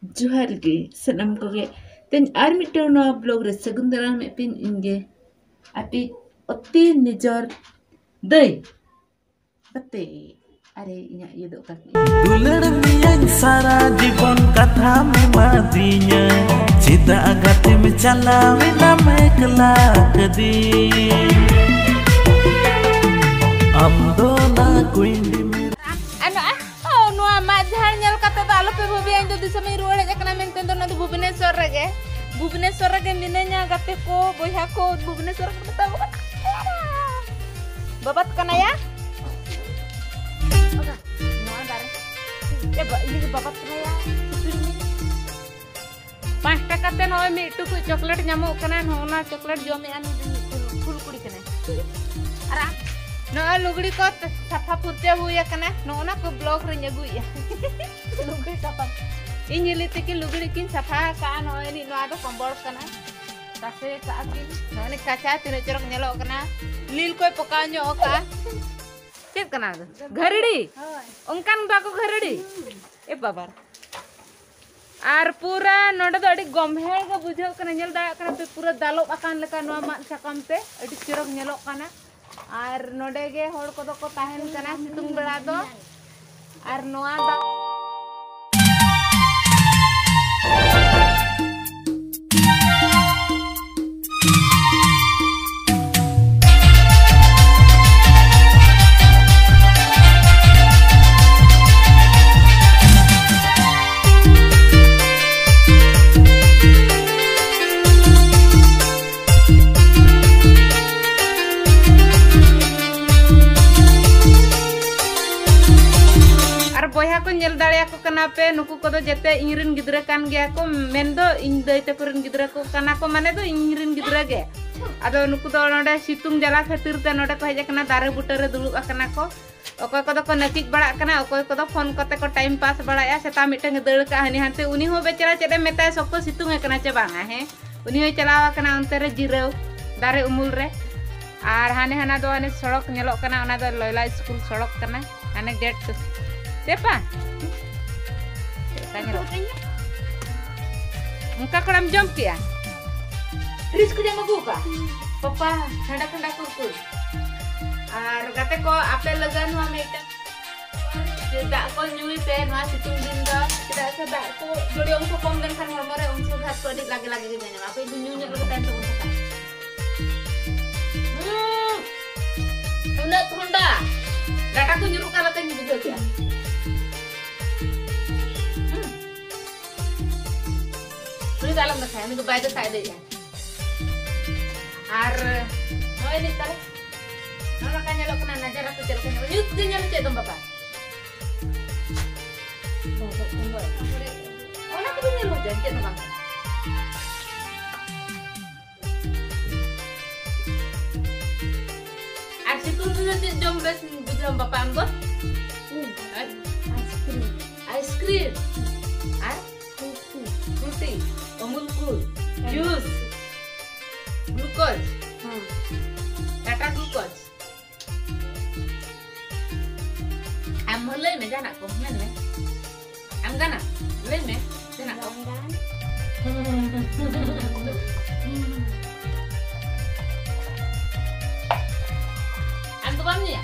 जोहार गे सनम को गे तेन आर मिटो नो ब्लॉग रे सगुंदरा में पिन इंगे अति अति निजर दई बते अरे इना ये दो का दुलड़ मियन सारा जीवन कथा में मादिया चिदा आगते में चलावे ना मेकला कदी am do na kuindi ano oh no ama jahal nyal kata ta alo pe bobi ang do sa may ruwala ja kana men tendo na do Bhubaneswar rage minenya gate ko boyha ko Bhubaneswar ko tahu babat kana ya oka no andar ya ini babat kana ya 5 taka te no mi itu ku chocolate nyamuk kana no na chocolate jome ani full kudi kana ara no lugdi ko safa purte huya kana no na ko blog re nyagu ya lugdi safa ini lite ki lugdi kin safa ka no ini no ada kombol kana tase ka akin no ni kaca tine corok nyelok kana lil koy pokanyo oka chet kana gharidi onkan baku gharidi e babar ar pura noda do adi gomhe ga bujhau kana nyel da kana pe pura dalop akan leka no mak sakam te adi corok nyelok kana ar node ge hor ko do ko tahen kana situng bera do ar noa da boyha ko nyel dare ko kana pe nuku ko do jete ingrin gidra kan ge ko mendo ing dai te kurin gidra ko kana ko mane do ingrin gidra ge ado nuku do node situng jala khatir te node ko heja kana dare butare dulu akana ko okoy ko do ko nakik bada kana okoy ko do phone kote ko time pass bada ya seta miteng deur ka hani hante uni ho becara cede meta sokko situng kana ce banga he uni ho calawa kana onte re jirau dare umul re ar hane hana do ane sorok nyelok kana ona do loila school sorok kana ane gate siapa? Tanya lo. Muka keram jump ya? Riz ko jangan buka. Papa, hendak kurkur. Ar kate ko apel lagan wa meta. Tidak ko nyui pe no situng din do. Tidak sada ko jodi ong kom dan kan hormore ong su hat ko dik lagi-lagi ke janya. Apa itu nyunya lo tan to ko. Honda. Data ko nyuruh kala tan video ya. Ini dalam saya ini kebaik saya deh ya. Ar, mau ini tarik. Nona kan nyelok kena najar aku cerok nyelok. Yuk dia nyelok cedong bapak. Bapak tunggu. Oh nak tu nyelok jangan cedong bapak. Ar situ tu nanti jom bes bujang bapak anggot. Ice cream. Ar, fruity. Amul Cool, juice, glucose, Tata glucose. Am mulai me jana ko men me. Am gana, mulai me jana ko. Am to bam ni ya?